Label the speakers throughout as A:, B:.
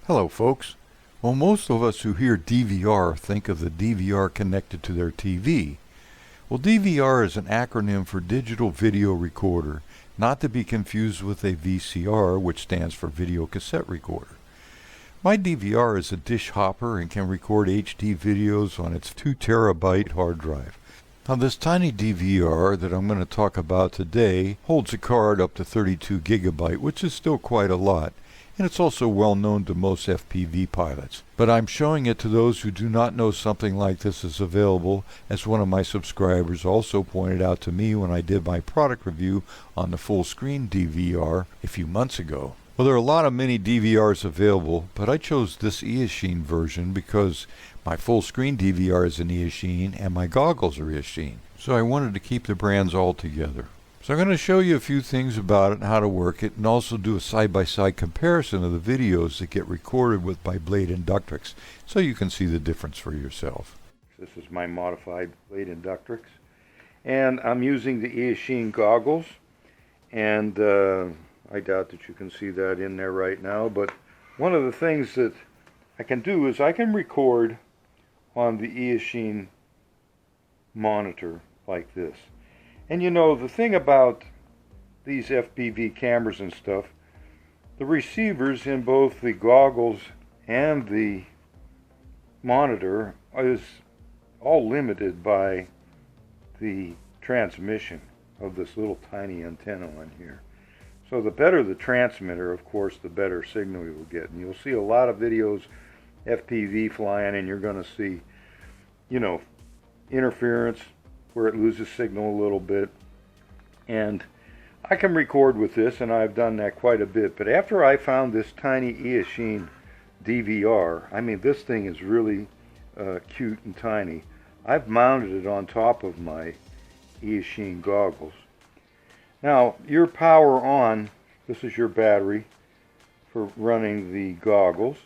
A: Hello folks. Well, most of us who hear DVR think of the DVR connected to their TV. Well, DVR is an acronym for Digital Video Recorder, not to be confused with a VCR, which stands for Video Cassette Recorder. My DVR is a dish hopper and can record HD videos on its 2 terabyte hard drive. Now, this tiny DVR that I'm going to talk about today holds a card up to 32 gigabyte, which is still quite a lot. And it's also well known to most FPV pilots. But I'm showing it to those who do not know something like this is available, as one of my subscribers also pointed out to me when I did my product review on the full screen DVR a few months ago. Well, there are a lot of mini DVRs available, but I chose this Eachine version because my full screen DVR is an Eachine and my goggles are Eachine. So I wanted to keep the brands all together. So I'm going to show you a few things about it and how to work it, and also do a side-by-side comparison of the videos that get recorded with my Blade Inductrix, so you can see the difference for yourself. This is my modified Blade Inductrix, and I'm using the Eachine goggles, and I doubt that you can see that in there right now, but one of the things that I can do is I can record on the Eachine monitor like this. And you know, the thing about these FPV cameras and stuff, the receivers in both the goggles and the monitor is all limited by the transmission of this little tiny antenna on here. So the better the transmitter, of course, the better signal you'll get. And you'll see a lot of videos, FPV flying, and you're going to see, you know, interference, where it loses signal a little bit. And I can record with this, and I've done that quite a bit. But after I found this tiny Eachine DVR, I mean, this thing is really cute and tiny. I've mounted it on top of my Eachine goggles. Now, your power on, this is your battery for running the goggles,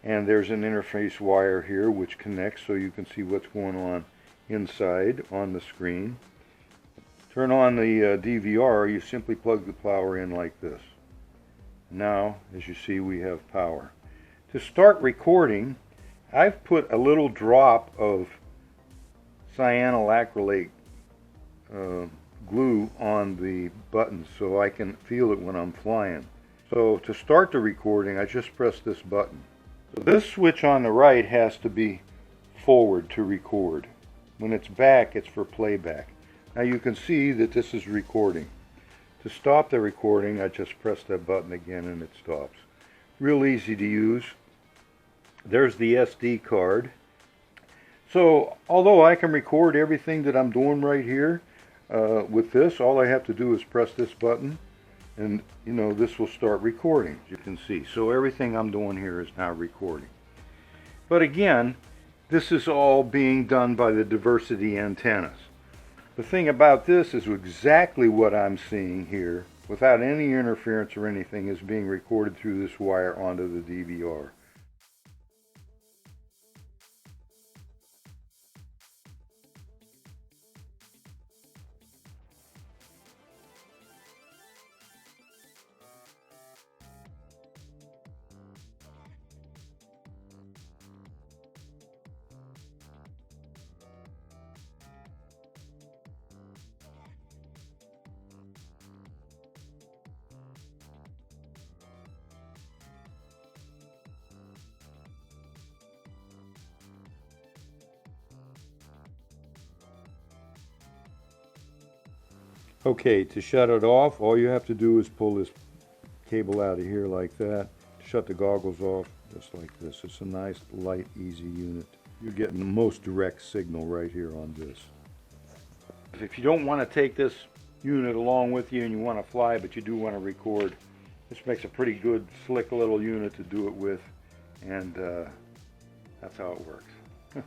A: and there's an interface wire here which connects so you can see what's going on inside on the screen. Turn on the DVR, you simply plug the power in like this. Now, as you see, we have power. To start recording, I've put a little drop of cyanoacrylate glue on the buttons so I can feel it when I'm flying. So to start the recording, I just press this button. So this switch on the right has to be forward to record. When it's back, it's for playback. Now you can see that this is recording. To stop the recording, I just press that button again and it stops. Real easy to use. There's the SD card. So although I can record everything that I'm doing right here with this, all I have to do is press this button, and you know, this will start recording, as you can see. So everything I'm doing here is now recording. But again, this is all being done by the diversity antennas. The thing about this is exactly what I'm seeing here, without any interference or anything, is being recorded through this wire onto the DVR. Okay, to shut it off, all you have to do is pull this cable out of here like that. To shut the goggles off, just like this. It's a nice, light, easy unit. You're getting the most direct signal right here on this. If you don't want to take this unit along with you and you want to fly, but you do want to record, this makes a pretty good, slick little unit to do it with, and that's how it works.